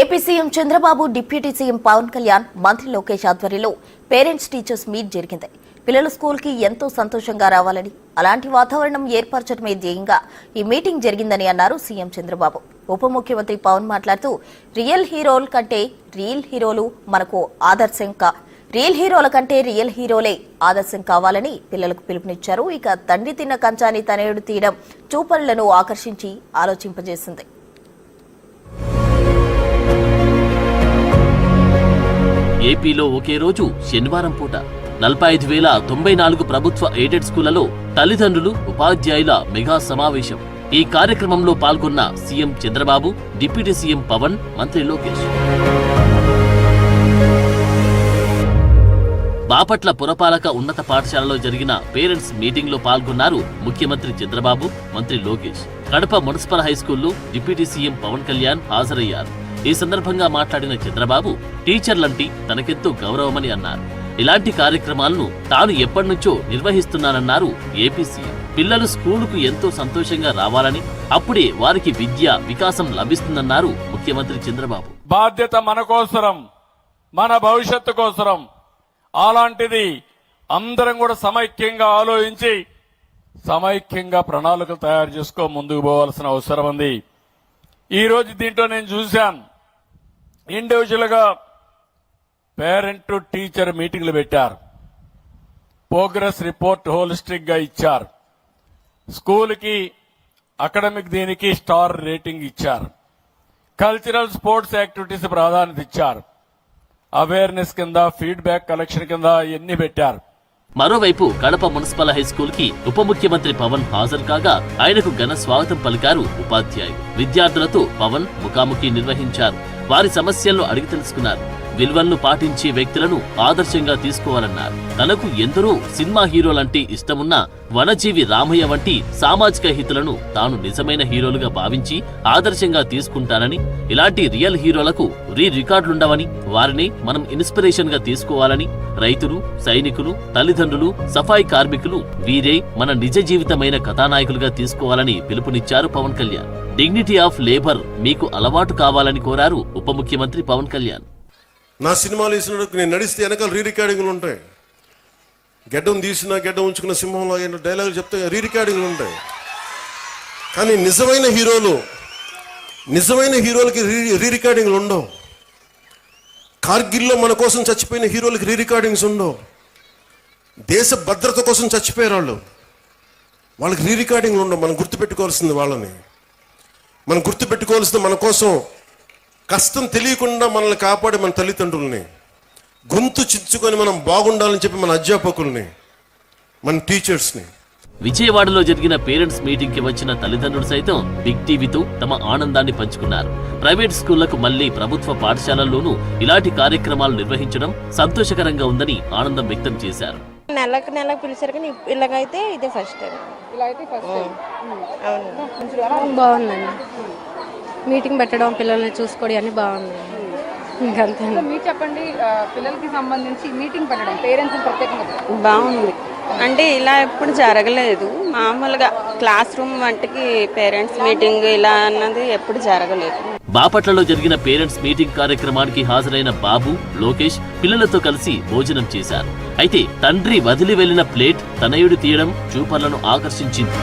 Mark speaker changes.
Speaker 1: AP CM Chandrababu, deputy CM Pawan Kalyan, మంత్రి లోకేష్ ఆధ్వర్యంలో parents teachers meet జరిగింది. పిల్లలు స్కూల్కి ఎంతో సంతోషంగా రావాలని, అలాంటి వాతావరణం ఏర్పరచడమే ధ్యేయంగా ఈ మీటింగ్ జరిగిందని అన్నారు సీఎం చంద్రబాబు. ఉప ముఖ్యమంత్రి పవన్ మాట్లాడుతూ రియల్ హీరోల కంటే రియల్ హీరోలు మనకు ఆదర్శం రియల్ హీరోల కంటే రియల్ హీరోలే ఆదర్శం కావాలని పిల్లలకు పిలుపునిచ్చారు. ఇక తండ్రి తిన్న కంచాన్ని తనయుడు తీయడం చూపరులను ఆకర్షించి ఆలోచింపజేసింది.
Speaker 2: ఏపీలో ఒకే రోజు శనివారం పూట 45,094 ప్రభుత్వ ఎయిడెడ్ స్కూళ్లలో తల్లిదండ్రులు, ఉపాధ్యాయుల మెగా సమావేశం. ఈ కార్యక్రమంలో పాల్గొన్న CM Chandrababu, deputy CM Pawan, మంత్రి లోకేష్. బాపట్ల పురపాలక ఉన్నత పాఠశాలలో జరిగిన పేరెంట్స్ మీటింగ్ లో పాల్గొన్నారు ముఖ్యమంత్రి చంద్రబాబు, మంత్రి లోకేష్. కడప మున్సిపల్ హైస్కూల్లో డిప్యూటీ సీఎం పవన్ కళ్యాణ్ హాజరయ్యారు. ఈ సందర్భంగా మాట్లాడిన చంద్రబాబు, టీచర్లంటే తనకెంతో గౌరవమని అన్నారు. ఇలాంటి కార్యక్రమాలను తాను ఎప్పటినుంచో నిర్వహిస్తున్నానన్నారు ఏపీ సీఎం. పిల్లలు స్కూలుకు ఎంతో సంతోషంగా రావాలని, అప్పుడే వారికి విద్య, వికాసం లభిస్తుందన్నారు ముఖ్యమంత్రి చంద్రబాబు.
Speaker 3: బాధ్యత మన కోసరం, మన భవిష్యత్తు కోసరం. అలాంటిది అందరం కూడా సమైక్యంగా ఆలోచించి సమైక్యంగా ప్రణాళికలు తయారు చేసుకో ముందుకు పోవాల్సిన అవసరం ఉంది. ఈ రోజు దీంట్లో నేను చూశాను, ఇండివిజువల్ గా పేరెంట్ టు టీచర్ మీటింగ్లు పెట్టారు. ప్రోగ్రెస్ రిపోర్ట్ హోలిస్టిక్ గా ఇచ్చారు. స్కూల్కి అకాడమిక్ దీనికి స్టార్ రేటింగ్ ఇచ్చారు. కల్చరల్ స్పోర్ట్స్ యాక్టివిటీస్ ప్రాధాన్యత ఇచ్చారు. అవేర్నెస్ కింద, ఫీడ్బ్యాక్ కలెక్షన్ కింద ఎన్ని పెట్టారు.
Speaker 2: మరోవైపు కడప మున్సిపల్ హైస్కూల్ కి ఉప ముఖ్యమంత్రి పవన్ హాజరు కాగా ఆయనకు ఘన స్వాగతం పలికారు ఉపాధ్యాయులు. విద్యార్థులతో పవన్ ముఖాముఖి నిర్వహించారు. వారి సమస్యలను అడిగి తెలుసుకున్నారు. విలువలను పాటించే వ్యక్తులను ఆదర్శంగా తీసుకోవాలన్నారు. తనకు ఎందరో సినిమా హీరోలంటే ఇష్టమున్న వనజీవి రామయ్య వంటి సామాజిక హితులను తాను నిజమైన హీరోలుగా భావించి ఆదర్శంగా తీసుకుంటానని, ఇలాంటి రియల్ హీరోలకు రికార్డులుండవని, వారిని మనం ఇన్స్పిరేషన్ గా తీసుకోవాలని, రైతులు, సైనికులు, తల్లిదండ్రులు, సఫాయి కార్మికులు వీరే మన నిజ జీవితమైన కథానాయకులుగా తీసుకోవాలని పిలుపునిచ్చారు Pawan Kalyan. Dignity of labour మీకు అలవాటు కావాలని కోరారు ఉప ముఖ్యమంత్రి పవన్ కళ్యాణ్.
Speaker 4: నా సినిమాలు వేసినప్పుడు నేను నడిస్తే వెనకాల రికార్డింగ్లు ఉంటాయి. గెడ్డం తీసినా గెడ్డం ఉంచుకున్న సింహంలో డైలాగులు చెప్తే రికార్డింగ్లు ఉంటాయి. కానీ నిజమైన హీరోలకి రికార్డింగ్లు ఉండవు. కార్గిల్లో మన కోసం చచ్చిపోయిన హీరోలకి రికార్డింగ్స్ ఉండవు. దేశ భద్రత కోసం చచ్చిపోయారు వాళ్ళకి రికార్డింగ్లు ఉండవు. మనం గుర్తుపెట్టుకోవాల్సింది వాళ్ళని. మనం గుర్తుపెట్టుకోవాల్సింది మన కోసం కష్టం తెలియకుండా మనల్ని కాపాడే మన తల్లిదండ్రుల్ని, గొంతు చిచ్చుకొని మనం బాగుండాలని చెప్పి మన అధ్యాపకుల్ని, మన టీచర్స్ని.
Speaker 2: విజయవాడలో జరిగిన పేరెంట్స్ మీటింగ్ కి వచ్చిన తల్లిదండ్రులు సైతం బిగ్ టీవీతో తమ ఆనందాన్ని పంచుకున్నారు. ప్రైవేట్ స్కూళ్లకు మళ్లీ ప్రభుత్వ పాఠశాలల్లోనూ ఇలాంటి కార్యక్రమాలు నిర్వహించడం సంతోషకరంగా ఉందని ఆనందం వ్యక్తం చేశారు.
Speaker 5: నెలకు పిలిచారు కానీ ఇలాగైతే ఇదే ఫస్ట్ టైం.
Speaker 6: బాగుందండి. మీటింగ్ పెట్టడం, పిల్లల్ని చూసుకోవడం అన్ని బాగుంది. ఇంకంతే.
Speaker 7: మీరు చెప్పండి, పిల్లలకి సంబంధించి మీటింగ్ పెట్టడం పేరెంట్స్ ప్రత్యేకంగా
Speaker 5: బాగుంది. అంటే ఇలా ఎప్పుడు జరగలేదు. మామూలుగా క్లాస్ రూమ్ వంటికి పేరెంట్స్ మీటింగ్ ఇలా అన్నది ఎప్పుడు జరగలేదు.
Speaker 2: బాపట్లలో జరిగిన పేరెంట్స్ మీటింగ్ కార్యక్రమానికి హాజరైన బాబు, లోకేష్ పిల్లలతో కలిసి భోజనం చేశారు. అయితే తండ్రి వదిలి వెళ్లిన ప్లేట్ తనయుడు తీయడం చూపర్లను ఆకర్షించింది.